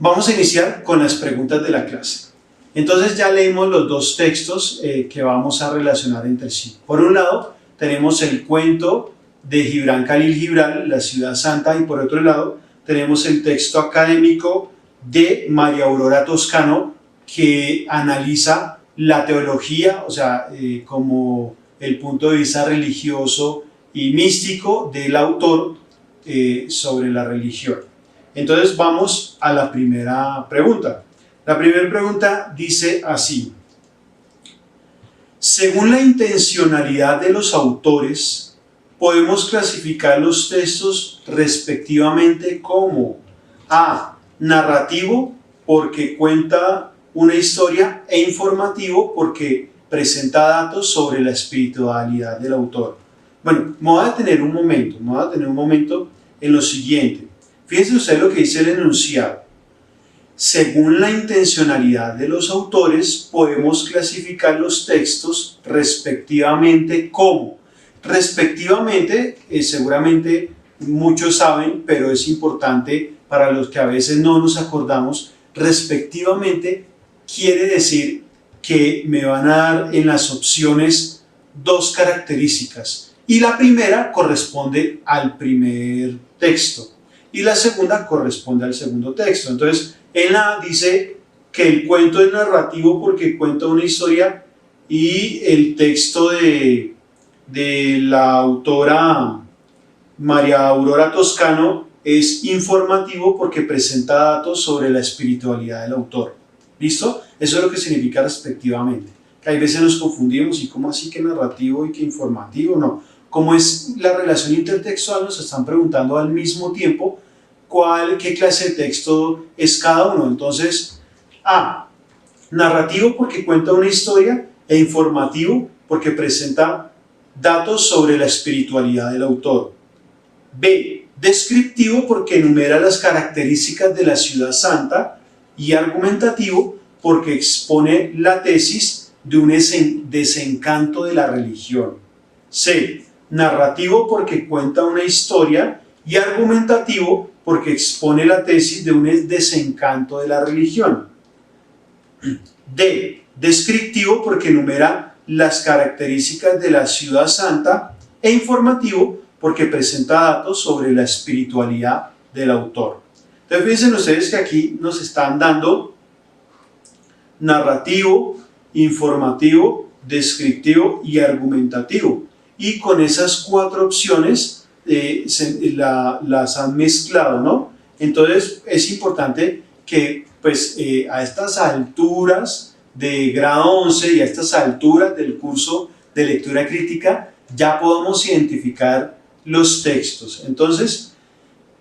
Vamos a iniciar con las preguntas de la clase. Entonces ya leímos los dos textos que vamos a relacionar entre sí. Por un lado tenemos el cuento de Gibran Khalil Gibran, La Ciudad Santa, y por otro lado tenemos el texto académico de María Aurora Toscano, que analiza la teología, o sea, como el punto de vista religioso y místico del autor sobre la religión. Entonces vamos a la primera pregunta. La primera pregunta dice así: según la intencionalidad de los autores, podemos clasificar los textos respectivamente como A. Narrativo, porque cuenta una historia, e informativo, porque presenta datos sobre la espiritualidad del autor. Bueno, me voy a detener un momento en lo siguiente. Fíjense ustedes lo que dice el enunciado. Según la intencionalidad de los autores, podemos clasificar los textos respectivamente como. Respectivamente, seguramente muchos saben, pero es importante para los que a veces no nos acordamos. Respectivamente quiere decir que me van a dar en las opciones dos características, y la primera corresponde al primer texto y la segunda corresponde al segundo texto. Entonces, en la A dice que el cuento es narrativo porque cuenta una historia, y el texto de la autora María Aurora Toscano es informativo porque presenta datos sobre la espiritualidad del autor. ¿Listo? Eso es lo que significa respectivamente. Que hay veces nos confundimos, y cómo así que narrativo y que informativo, no. Como es la relación intertextual, nos están preguntando al mismo tiempo qué clase de texto es cada uno. Entonces, A, narrativo porque cuenta una historia, e informativo porque presenta datos sobre la espiritualidad del autor. B, descriptivo porque enumera las características de la ciudad santa, y argumentativo porque expone la tesis de un desencanto de la religión. C, narrativo porque cuenta una historia, y argumentativo porque expone la tesis de un desencanto de la religión. D, descriptivo porque enumera las características de la ciudad santa, e informativo porque presenta datos sobre la espiritualidad del autor. Entonces fíjense ustedes que aquí nos están dando narrativo, informativo, descriptivo y argumentativo, y con esas cuatro opciones las han mezclado, ¿no? Entonces es importante que pues a estas alturas de grado 11 y a estas alturas del curso de lectura crítica ya podamos identificar los textos. Entonces,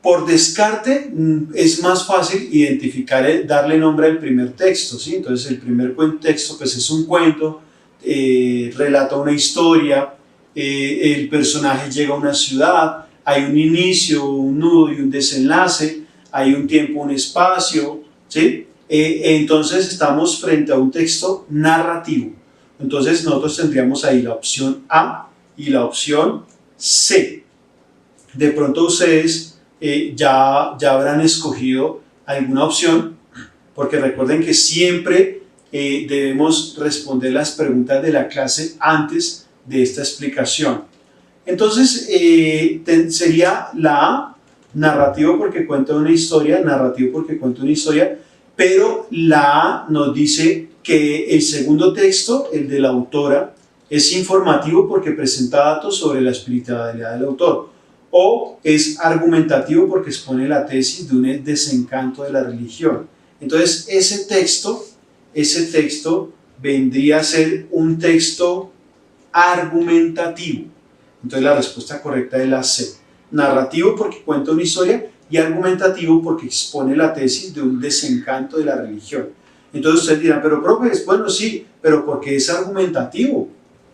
por descarte es más fácil identificar, darle nombre al primer texto, ¿sí? Entonces el primer texto pues es un cuento, relata una historia, el personaje llega a una ciudad, hay un inicio, un nudo y un desenlace, hay un tiempo, un espacio, ¿sí? Entonces estamos frente a un texto narrativo. Entonces nosotros tendríamos ahí la opción A y la opción C. De pronto ustedes ya habrán escogido alguna opción, porque recuerden que siempre debemos responder las preguntas de la clase antes de esta explicación. Entonces sería la A, narrativo porque cuenta una historia, pero la A nos dice que el segundo texto, el de la autora, es informativo porque presenta datos sobre la espiritualidad del autor, o es argumentativo porque expone la tesis de un desencanto de la religión. Entonces ese texto vendría a ser un texto argumentativo. Entonces la respuesta correcta es la C. Narrativo porque cuenta una historia, y argumentativo porque expone la tesis de un desencanto de la religión. Entonces ustedes dirán, pero profe, bueno sí, pero ¿por qué es argumentativo?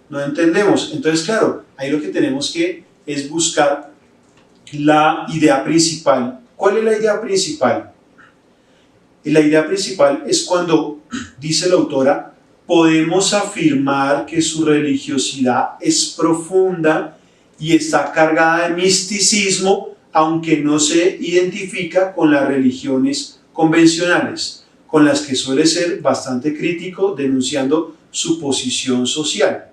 No entendemos. Entonces claro, ahí lo que tenemos que es buscar la idea principal. ¿Cuál es la idea principal? Y la idea principal es cuando dice la autora: podemos afirmar que su religiosidad es profunda y está cargada de misticismo, aunque no se identifica con las religiones convencionales, con las que suele ser bastante crítico denunciando su posición social.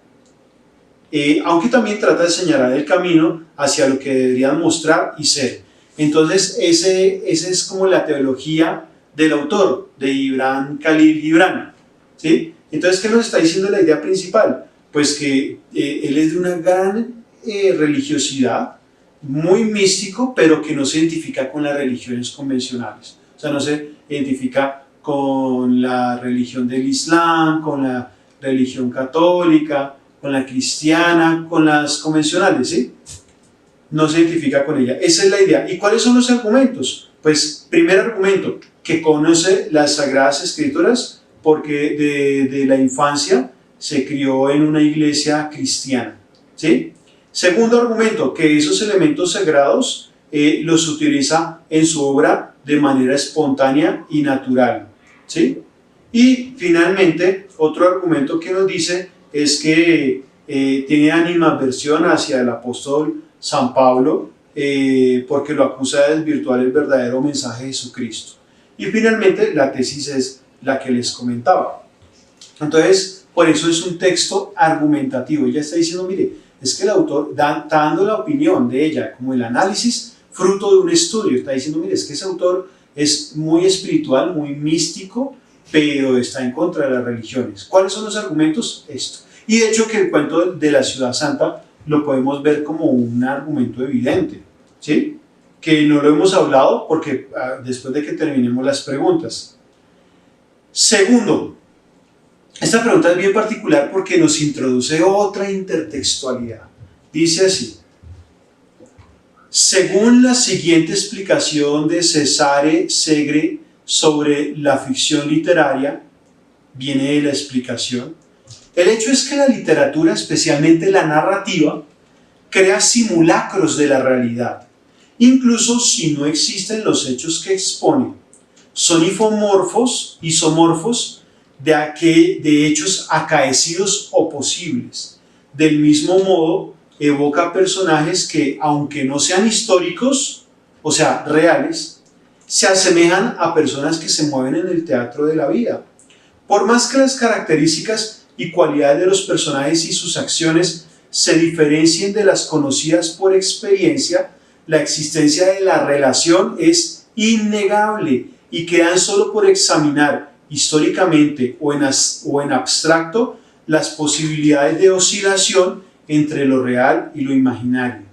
Aunque también trata de señalar el camino hacia lo que deberían mostrar y ser. Entonces, esa es como la teología del autor, de Gibran Khalil Gibran, ¿sí? Entonces, ¿qué nos está diciendo la idea principal? Pues que él es de una gran religiosidad, muy místico, pero que no se identifica con las religiones convencionales. O sea, no se identifica con la religión del Islam, con la religión católica, con la cristiana, con las convencionales, ¿sí? No se identifica con ella. Esa es la idea. ¿Y cuáles son los argumentos? Pues, primer argumento, que conoce las Sagradas Escrituras porque de la infancia se crió en una iglesia cristiana, ¿sí? Segundo argumento, que esos elementos sagrados los utiliza en su obra de manera espontánea y natural, ¿sí? Y finalmente, otro argumento que nos dice es que tiene animadversión hacia el apóstol San Pablo porque lo acusa de desvirtuar el verdadero mensaje de Jesucristo. Y finalmente la tesis es la que les comentaba. Entonces, por eso es un texto argumentativo. Ella está diciendo, mire, es que el autor está dando la opinión de ella como el análisis fruto de un estudio. Está diciendo, mire, es que ese autor es muy espiritual, muy místico, pero está en contra de las religiones. ¿Cuáles son los argumentos? Esto. Y de hecho que el cuento de la Ciudad Santa lo podemos ver como un argumento evidente, ¿sí? Que no lo hemos hablado porque después de que terminemos las preguntas. Segundo, esta pregunta es bien particular porque nos introduce otra intertextualidad. Dice así: según la siguiente explicación de Cesare Segre sobre la ficción literaria, viene de la explicación, el hecho es que la literatura, especialmente la narrativa, crea simulacros de la realidad, incluso si no existen los hechos que expone. Son isomorfos de hechos acaecidos o posibles. Del mismo modo, evoca personajes que, aunque no sean históricos, o sea, reales, se asemejan a personas que se mueven en el teatro de la vida. Por más que las características y cualidades de los personajes y sus acciones se diferencien de las conocidas por experiencia, la existencia de la relación es innegable y quedan solo por examinar históricamente o en abstracto las posibilidades de oscilación entre lo real y lo imaginario.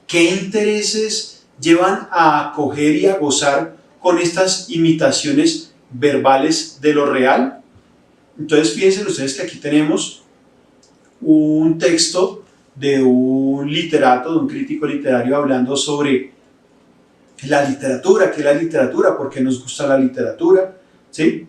¿Qué intereses llevan a acoger y a gozar con estas imitaciones verbales de lo real? Entonces fíjense ustedes que aquí tenemos un texto de un literato, de un crítico literario hablando sobre la literatura, qué es la literatura, por qué nos gusta la literatura, ¿sí?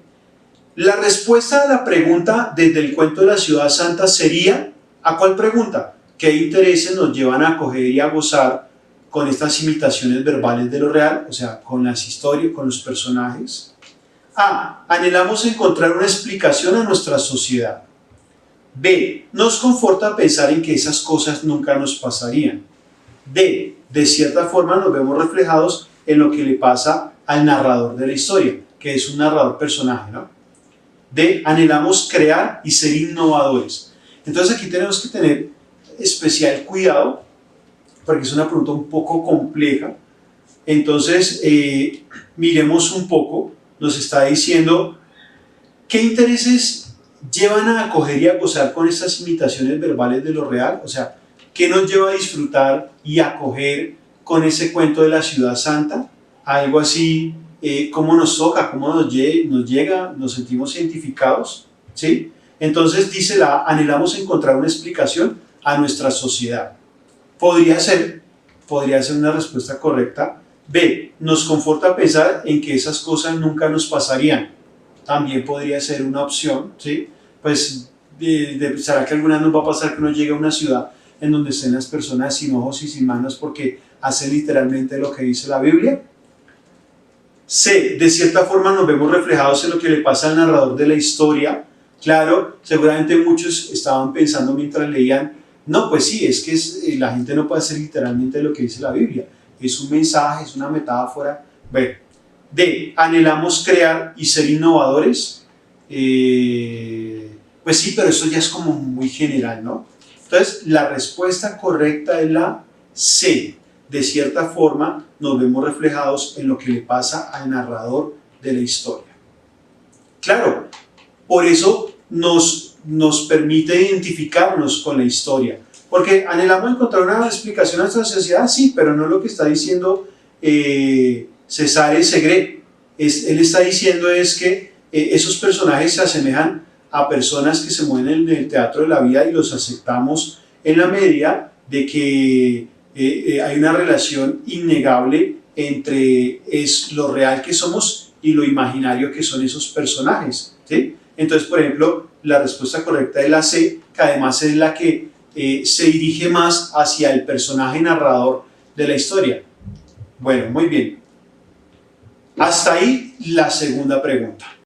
La respuesta a la pregunta desde el cuento de la Ciudad Santa sería, ¿a cuál pregunta? ¿Qué intereses nos llevan a acoger y a gozar con estas imitaciones verbales de lo real? O sea, con las historias, con los personajes. A. Anhelamos encontrar una explicación a nuestra sociedad. B. Nos conforta pensar en que esas cosas nunca nos pasarían. D. De cierta forma nos vemos reflejados en lo que le pasa al narrador de la historia, que es un narrador personaje, ¿no? D. Anhelamos crear y ser innovadores. Entonces aquí tenemos que tener especial cuidado, porque es una pregunta un poco compleja. Entonces, miremos un poco, nos está diciendo, ¿qué intereses llevan a acoger y a gozar con estas imitaciones verbales de lo real? O sea, ¿qué nos lleva a disfrutar y a acoger con ese cuento de la Ciudad Santa? Algo así, ¿cómo nos toca? ¿Cómo nos llega? ¿Nos sentimos identificados? ¿Sí? Entonces dice anhelamos encontrar una explicación a nuestra sociedad. Podría ser una respuesta correcta. B. Nos conforta pensar en que esas cosas nunca nos pasarían. También podría ser una opción, ¿sí? Pues, ¿será que alguna vez nos va a pasar que uno llegue a una ciudad en donde estén las personas sin ojos y sin manos porque hacen literalmente lo que dice la Biblia? C. De cierta forma nos vemos reflejados en lo que le pasa al narrador de la historia. Claro, seguramente muchos estaban pensando mientras leían, no, pues sí, es que la gente no puede hacer literalmente lo que dice la Biblia. Es un mensaje, es una metáfora. Bueno, D, anhelamos crear y ser innovadores. Pues sí, pero eso ya es como muy general, ¿no? Entonces, la respuesta correcta es la C. De cierta forma, nos vemos reflejados en lo que le pasa al narrador de la historia. Claro, por eso nos permite identificarnos con la historia. Porque anhelamos encontrar una explicación a nuestra sociedad, sí, pero no es lo que está diciendo Cesare Segre. Él está diciendo es que esos personajes se asemejan a personas que se mueven en el teatro de la vida y los aceptamos en la medida de que hay una relación innegable entre lo real que somos y lo imaginario que son esos personajes, ¿sí? Entonces, por ejemplo, la respuesta correcta es la C, que además es la que se dirige más hacia el personaje narrador de la historia. Bueno, muy bien. Hasta ahí la segunda pregunta.